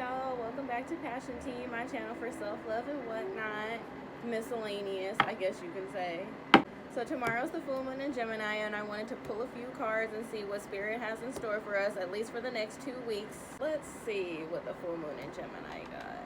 y'all, welcome back to Passion Tea, my channel for self-love and whatnot, miscellaneous, I guess you can say. So tomorrow's the full moon in Gemini, and I wanted to pull a few cards and see what Spirit has in store for us, at least for the next 2 weeks. Let's see what the full moon in Gemini got.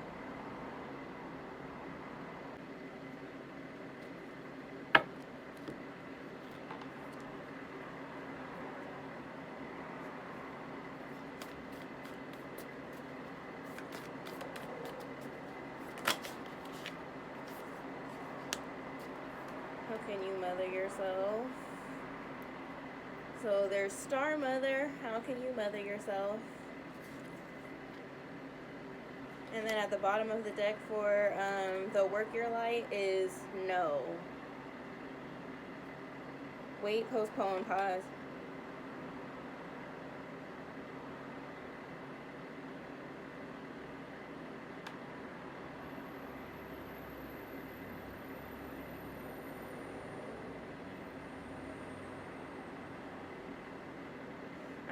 How can you mother yourself? So there's Star Mother. How can you mother yourself? And then at the bottom of the deck for the Work Your Light is no. Wait, postpone, pause.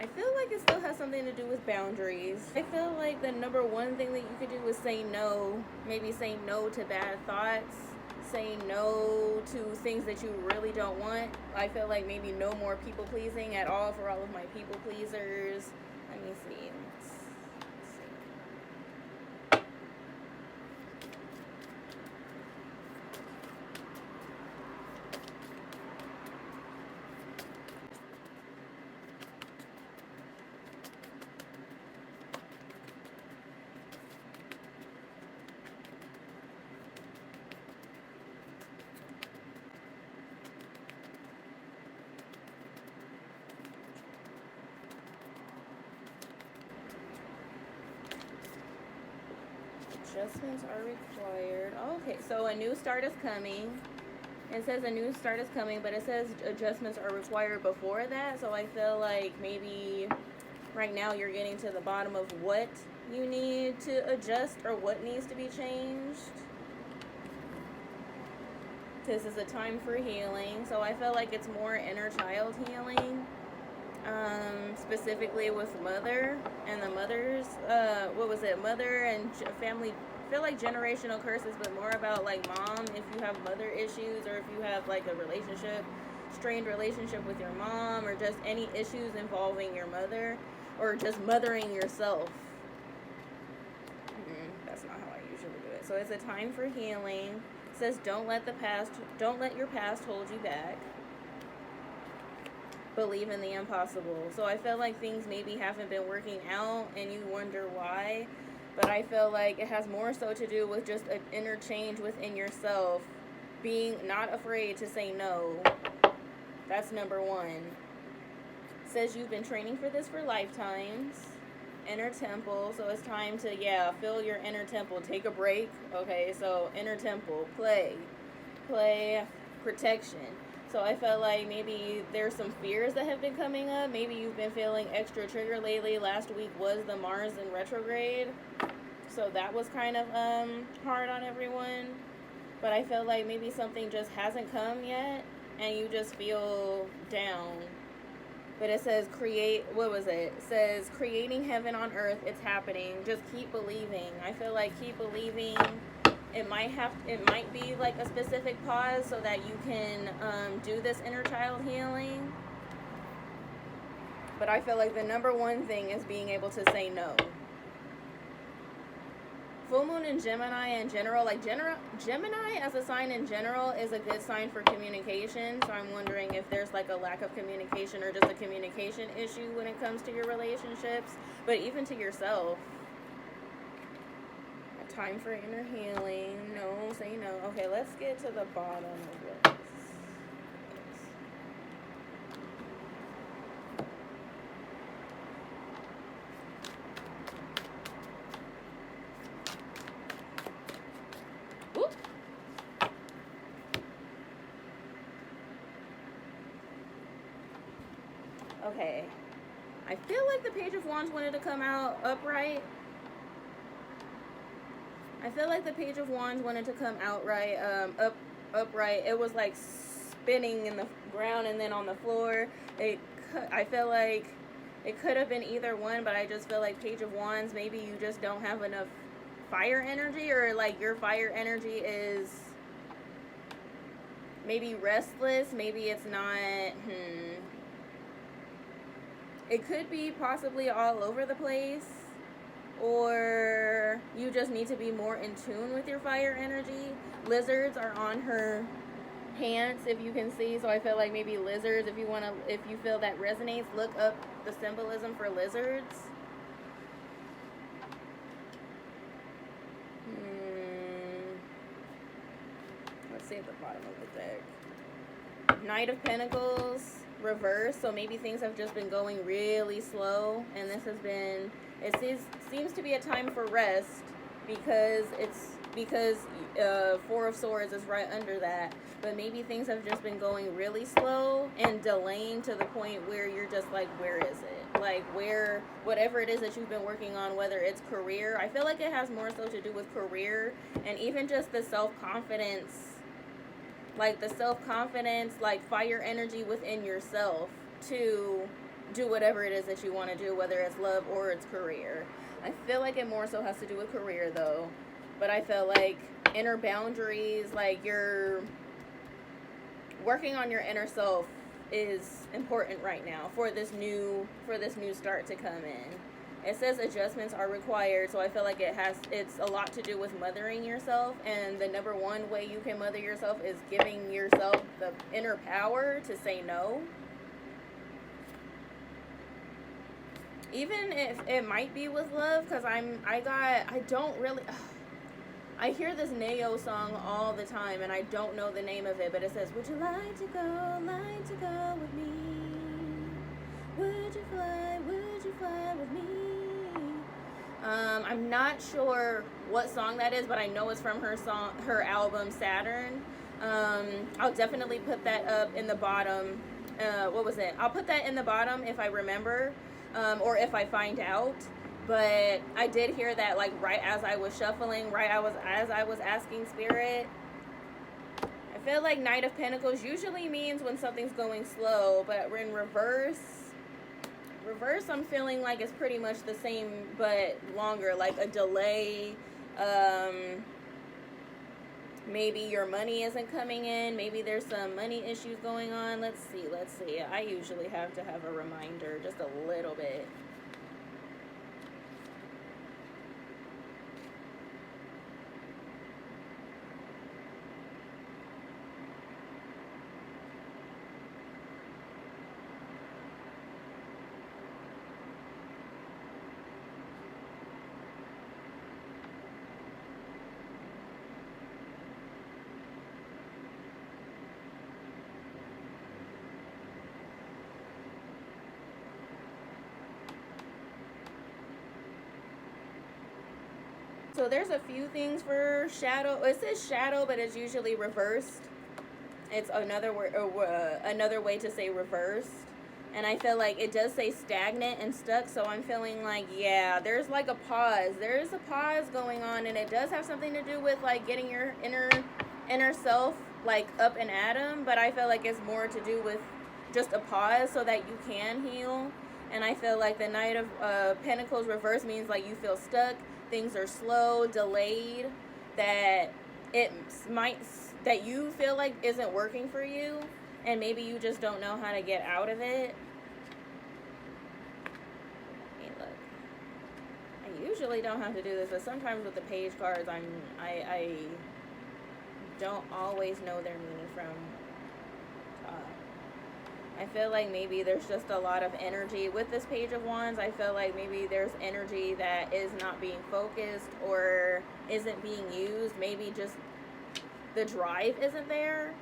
I feel like it still has something to do with boundaries. I feel like the number one thing that you could do is say no. Maybe say no to bad thoughts. Say no to things that you really don't want. I feel like maybe no more people pleasing at all for all of my people pleasers. Let me see. Adjustments are required. Okay, so a new start is coming. It says a new start is coming, but it says adjustments are required before that. So I feel like maybe right now you're getting to the bottom of what you need to adjust or what needs to be changed. This is a time for healing. So I feel like it's more inner child healing. Specifically with mother and the mothers, mother and family. I feel like generational curses, but more about like mom, if you have mother issues, or if you have like a strained relationship with your mom, or just any issues involving your mother, or just mothering yourself. That's not how I usually do it. So it's a time for healing. It says don't let your past hold you back. Believe in the impossible. So I feel like things maybe haven't been working out and you wonder why, but I feel like it has more so to do with just an inner change within yourself, being not afraid to say no. That's number one. It says you've been training for this for lifetimes. Inner temple. So it's time to fill your inner temple. Take a break. Okay, so inner temple, play, protection. So I felt like maybe there's some fears that have been coming up. Maybe you've been feeling extra triggered lately. Last week was the Mars in retrograde. So that was kind of hard on everyone. But I feel like maybe something just hasn't come yet and you just feel down. But it says It says creating heaven on earth. It's happening. Just keep believing. I feel like keep believing. It might be like a specific pause so that you can do this inner child healing. But I feel like the number one thing is being able to say no. Full moon in Gemini in general, Gemini as a sign in general is a good sign for communication. So I'm wondering if there's like a lack of communication or just a communication issue when it comes to your relationships, but even to yourself. Time for inner healing. No, say no. Okay, let's get to the bottom of this. Whoop. Okay. I feel like the Page of Wands wanted to come out upright. I feel like the Page of Wands wanted to come outright, upright. It was like spinning in the ground and then on the floor. I feel like It could have been either one, but I just feel like Page of Wands, maybe you just don't have enough fire energy, or like your fire energy is maybe restless, maybe it's not. It could be possibly all over the place, or you just need to be more in tune with your fire energy. Lizards are on her pants, if you can see, so I feel like maybe lizards, if you feel that resonates, look up the symbolism for lizards. Let's see at the bottom of the deck. Knight of Pentacles reverse, so maybe things have just been going really slow, and this has been, seems to be a time for rest, because Four of Swords is right under that. But maybe things have just been going really slow and delaying to the point where you're just like, where is it? Like, where, whatever it is that you've been working on, whether it's career, I feel like it has more so to do with career, and even just the self-confidence, like fire energy within yourself to do whatever it is that you want to do, whether it's love or it's career. I feel like it more so has to do with career though. But I feel like inner boundaries, like you're working on your inner self, is important right now for this new start to come in. It says adjustments are required, so I feel like it's a lot to do with mothering yourself, and the number one way you can mother yourself is giving yourself the inner power to say no. Even if it might be with love, because I hear this Neo song all the time, and I don't know the name of it, but it says, would you like to go with me? Would you fly with me? I'm not sure what song that is, but I know it's from her album Saturn. I'll definitely put that up in the bottom. What was it? I'll put that in the bottom if I remember, or if I find out. But I did hear that, like, right as I was shuffling, as I was asking Spirit. I feel like Knight of Pentacles usually means when something's going slow, but in reverse, I'm feeling like it's pretty much the same but longer, like a delay. Maybe your money isn't coming in. Maybe there's some money issues going on. Let's see. I usually have to have a reminder, just a little bit. So there's a few things for shadow. It says shadow, but it's usually reversed. It's another way to say reversed. And I feel like it does say stagnant and stuck, so I'm feeling like, yeah, there's like a pause. There's a pause going on, and it does have something to do with like getting your inner self like up and at 'em, but I feel like it's more to do with just a pause so that you can heal. And I feel like the Knight of Pentacles reverse means like you feel stuck, things are slow, delayed, that you feel like isn't working for you, and maybe you just don't know how to get out of it. Hey, look. I usually don't have to do this, but sometimes with the page cards, I don't always know their meaning from I feel like maybe there's just a lot of energy with this Page of Wands. I feel like maybe there's energy that is not being focused or isn't being used. Maybe just the drive isn't there.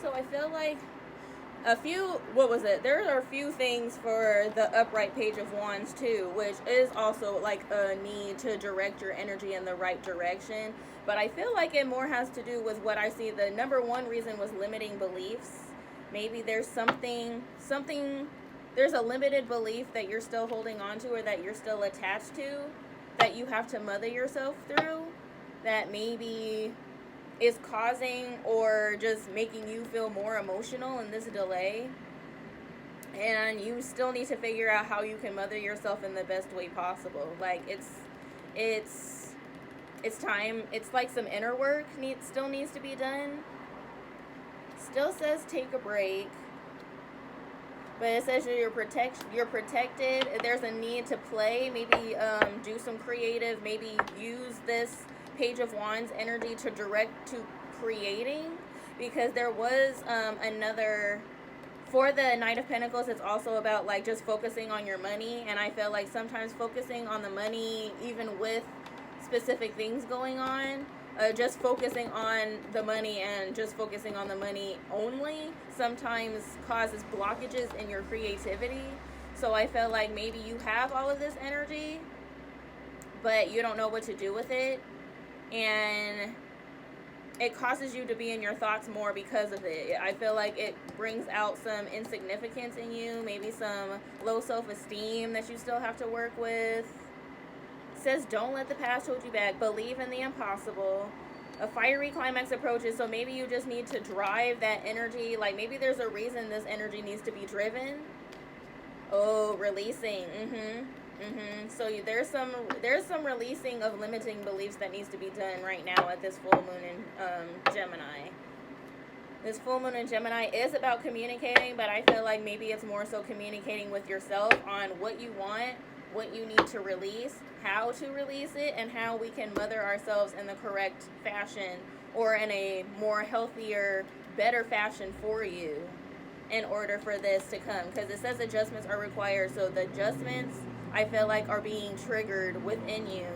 So I feel like there are a few things for the upright Page of Wands too, which is also like a need to direct your energy in the right direction. But I feel like it more has to do with what I see. The number one reason was limiting beliefs. Maybe there's something, there's a limited belief that you're still holding on to, or that you're still attached to, that you have to mother yourself through, that maybe is causing or just making you feel more emotional in this delay. And you still need to figure out how you can mother yourself in the best way possible. Like it's time. It's like some inner work still needs to be done. Still says take a break, but it says you're protected. There's a need to play, maybe do some creative, maybe use this Page of Wands energy to direct to creating, because there was another, for the Knight of Pentacles, it's also about like just focusing on your money. And I feel like sometimes focusing on the money, even with specific things going on, just focusing on the money and just focusing on the money only sometimes causes blockages in your creativity. So I feel like maybe you have all of this energy, but you don't know what to do with it, and it causes you to be in your thoughts more because of it. I feel like it brings out some insignificance in you, maybe some low self-esteem that you still have to work with. It says don't let the past hold you back. Believe in the impossible. A fiery climax approaches, so maybe you just need to drive that energy. Like maybe there's a reason this energy needs to be driven. Oh, releasing. So there's some releasing of limiting beliefs that needs to be done right now at this full moon in Gemini. This full moon in Gemini is about communicating, but I feel like maybe it's more so communicating with yourself on what you want, what you need to release, how to release it, and how we can mother ourselves in the correct fashion, or in a more healthier, better fashion for you, in order for this to come. Because it says adjustments are required, so the adjustments I feel like are being triggered within you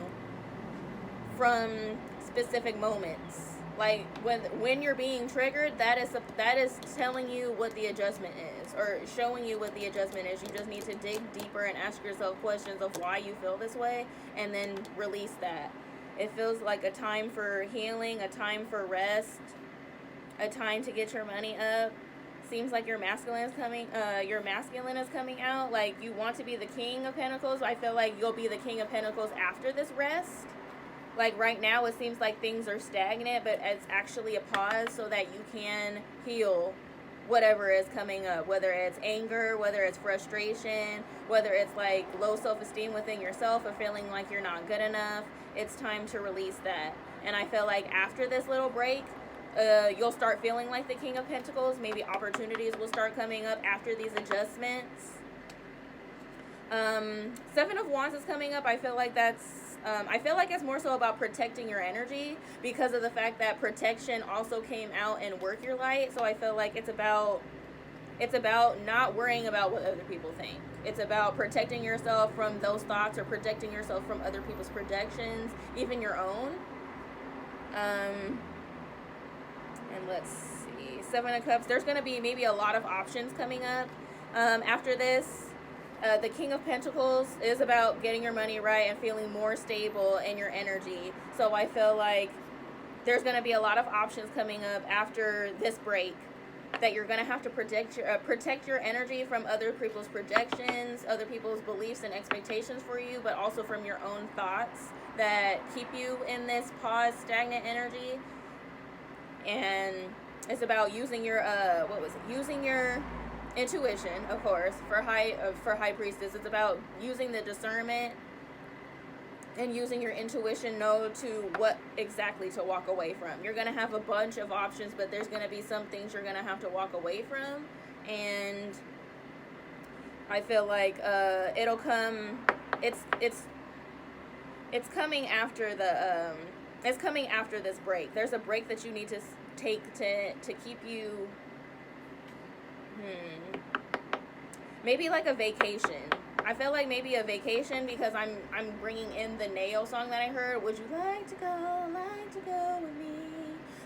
from specific moments. Like when you're being triggered, that is telling you what the adjustment is, or showing you what the adjustment is. You just need to dig deeper and ask yourself questions of why you feel this way, and then release that. It feels like a time for healing, a time for rest, a time to get your money up. Seems like your masculine is coming out. Like you want to be the King of Pentacles. I feel like you'll be the King of Pentacles after this rest. Like right now it seems like things are stagnant, but it's actually a pause so that you can heal whatever is coming up, whether it's anger, whether it's frustration, whether it's like low self-esteem within yourself, or feeling like you're not good enough. It's time to release that. And I feel like after this little break, you'll start feeling like the King of Pentacles. Maybe opportunities will start coming up after these adjustments. Seven of Wands is coming up. I feel like it's more so about protecting your energy, because of the fact that protection also came out in Work Your Light. So I feel like it's about not worrying about what other people think. It's about protecting yourself from those thoughts, or protecting yourself from other people's projections, even your own. And let's see, Seven of Cups. There's going to be maybe a lot of options coming up after this. The King of Pentacles is about getting your money right and feeling more stable in your energy. So I feel like there's going to be a lot of options coming up after this break, that you're going to have to protect your energy from other people's projections, other people's beliefs and expectations for you, but also from your own thoughts that keep you in this pause, stagnant energy. And it's about using your using your intuition, of course, for High Priestess. It's about using the discernment and using your intuition, know to what exactly to walk away from. You're going to have a bunch of options, but there's going to be some things you're going to have to walk away from. And I feel like it'll come, it's coming after the it's coming after this break. There's a break that you need to take to keep you maybe like a vacation. I feel like maybe a vacation, because I'm bringing in the Nail song that I heard. Would you like to go with me?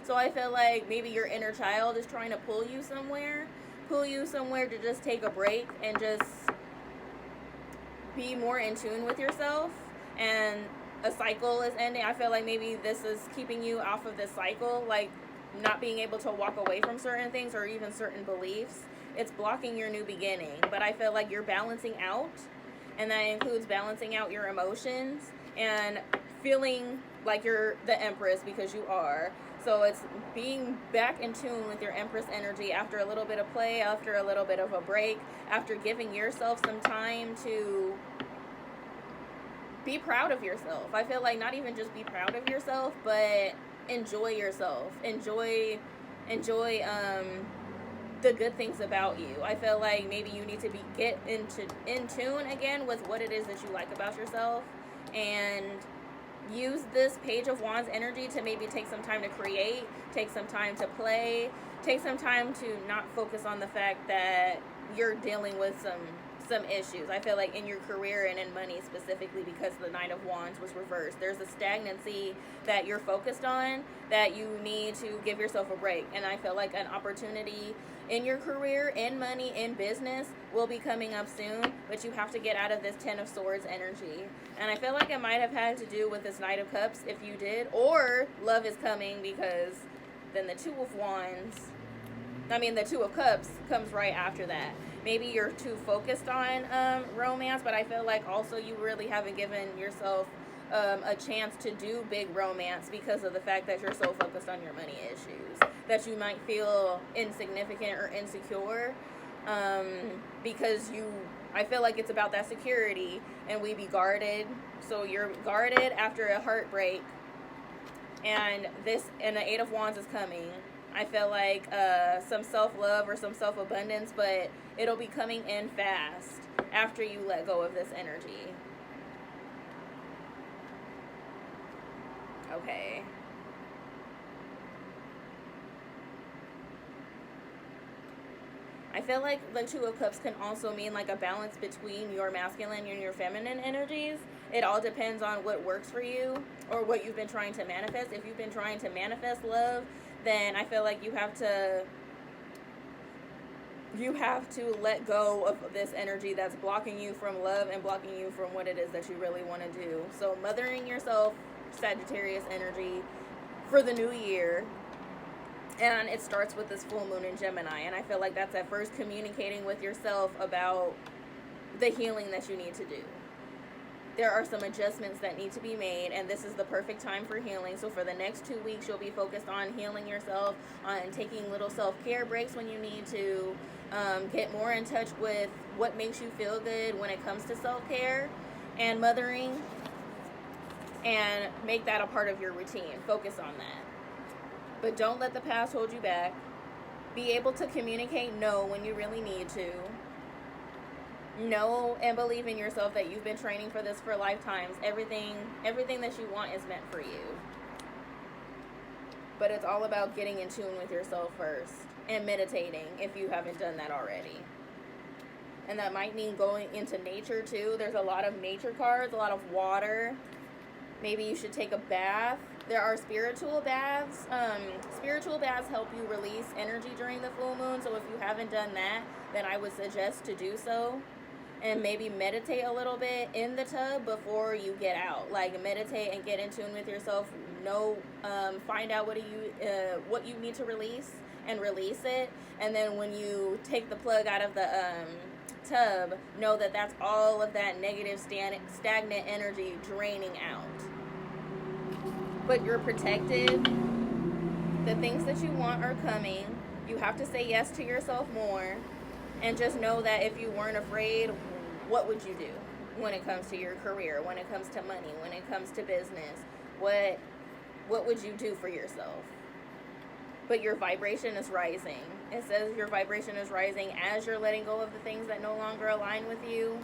So I feel like maybe your inner child is trying to pull you somewhere to just take a break and just be more in tune with yourself. And a cycle is ending. I feel like maybe this is keeping you off of this cycle, like not being able to walk away from certain things or even certain beliefs. It's blocking your new beginning. But I feel like you're balancing out, and that includes balancing out your emotions and feeling like you're the Empress, because you are. So it's being back in tune with your Empress energy after a little bit of play, after a little bit of a break, after giving yourself some time to be proud of yourself. I feel like not even just be proud of yourself, but enjoy yourself. Enjoy the good things about you. I feel like maybe you need to get in tune again with what it is that you like about yourself, and use this Page of Wands energy to maybe take some time to create, take some time to play, take some time to not focus on the fact that you're dealing with some issues. I feel like in your career and in money specifically, because the Knight of Wands was reversed, there's a stagnancy that you're focused on that you need to give yourself a break. And I feel like an opportunity in your career, in money, in business will be coming up soon, but you have to get out of this Ten of Swords energy. And I feel like it might have had to do with this Knight of Cups if you did, or love is coming, because then the Two of Cups comes right after that. Maybe you're too focused on romance, but I feel like also you really haven't given yourself a chance to do big romance because of the fact that you're so focused on your money issues, that you might feel insignificant or insecure, because I feel like it's about that security, and we be guarded. So you're guarded after a heartbreak, and the Eight of Wands is coming. I feel like some self-love or some self-abundance, but it'll be coming in fast after you let go of this energy. Okay. I feel like the Two of Cups can also mean like a balance between your masculine and your feminine energies. It all depends on what works for you or what you've been trying to manifest. If you've been trying to manifest love, then I feel like you have to let go of this energy that's blocking you from love and blocking you from what it is that you really want to do. So mothering yourself, Sagittarius energy for the new year. And it starts with this full moon in Gemini. And I feel like that's at first communicating with yourself about the healing that you need to do. There are some adjustments that need to be made, and this is the perfect time for healing. So for the next 2 weeks, you'll be focused on healing yourself, on taking little self-care breaks when you need to, get more in touch with what makes you feel good when it comes to self-care and mothering, and make that a part of your routine. Focus on that. But don't let the past hold you back. Be able to communicate no when you really need to. Know and believe in yourself that you've been training for this for lifetimes. Everything that you want is meant for you. But it's all about getting in tune with yourself first, and meditating if you haven't done that already. And that might mean going into nature too. There's a lot of nature cards, a lot of water. Maybe you should take a bath. There are spiritual baths. Spiritual baths help you release energy during the full moon. So if you haven't done that, then I would suggest to do so. And maybe meditate a little bit in the tub before you get out. Like meditate and get in tune with yourself. Find out what you need to release, and release it. And then when you take the plug out of the tub, know that that's all of that negative stagnant energy draining out. But you're protected. The things that you want are coming. You have to say yes to yourself more. And just know that if you weren't afraid, what would you do when it comes to your career, when it comes to money, when it comes to business? What would you do for yourself? But your vibration is rising. It says your vibration is rising as you're letting go of the things that no longer align with you.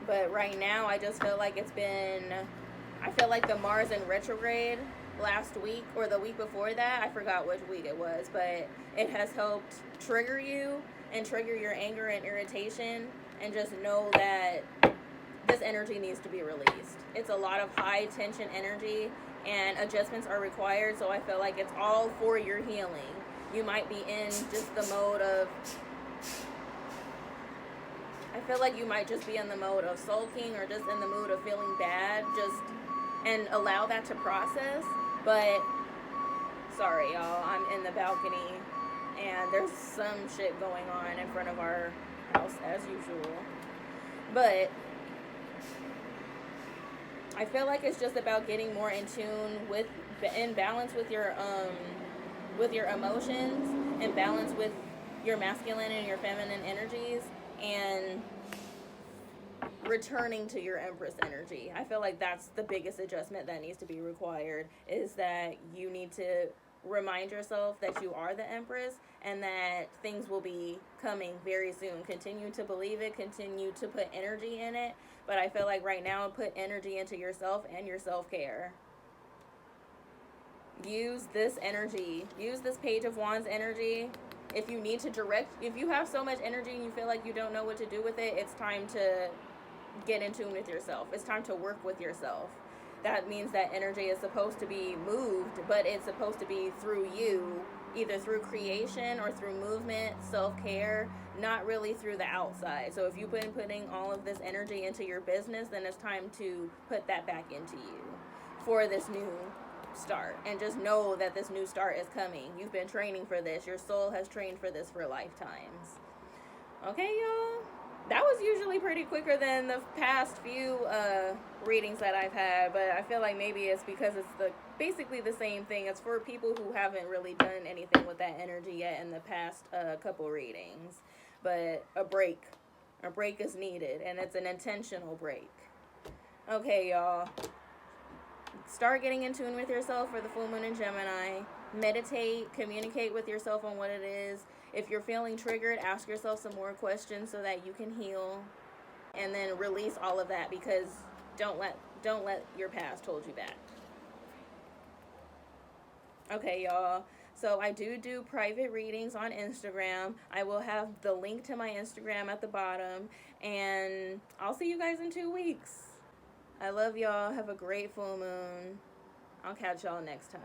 But right now, I just feel like I feel like the Mars in retrograde last week or the week before that, I forgot which week it was, but it has helped trigger you and trigger your anger and irritation, and just know that this energy needs to be released. It's a lot of high tension energy, and adjustments are required. So I feel like it's all for your healing. You might be in just the mode of, I feel like you might just be in the mode of sulking, or just in the mood of feeling bad, and allow that to process. But sorry, y'all, I'm in the balcony and there's some shit going on in front of our house as usual. But I feel like it's just about getting more in tune with, in balance with your emotions, in balance with your masculine and your feminine energies, and returning to your Empress energy. I feel like that's the biggest adjustment that needs to be required, is that you need to remind yourself that you are the Empress and that things will be coming very soon. Continue to believe it, continue to put energy in it, but I feel like right now, put energy into yourself and your self-care. Use this energy, use this Page of Wands energy. If you need to if you have so much energy and you feel like you don't know what to do with it, it's time to get in tune with yourself. It's time to work with yourself. That means that energy is supposed to be moved, but it's supposed to be through you, either through creation or through movement, self-care, not really through the outside. So if you've been putting all of this energy into your business, then it's time to put that back into you for this new start. And just know that this new start is coming. You've been training for this. Your soul has trained for this for lifetimes. Okay, y'all? That was usually pretty quicker than the past few readings that I've had, but I feel like maybe it's because it's basically the same thing. It's for people who haven't really done anything with that energy yet in the past couple readings. But a break is needed, and it's an intentional break. Okay, y'all. Start getting in tune with yourself for the full moon in Gemini. Meditate, communicate with yourself on what it is. If you're feeling triggered, ask yourself some more questions so that you can heal, and then release all of that, because don't let your past hold you back. Okay, y'all. So I do private readings on Instagram. I will have the link to my Instagram at the bottom, and I'll see you guys in 2 weeks. I love y'all. Have a great full moon. I'll catch y'all next time.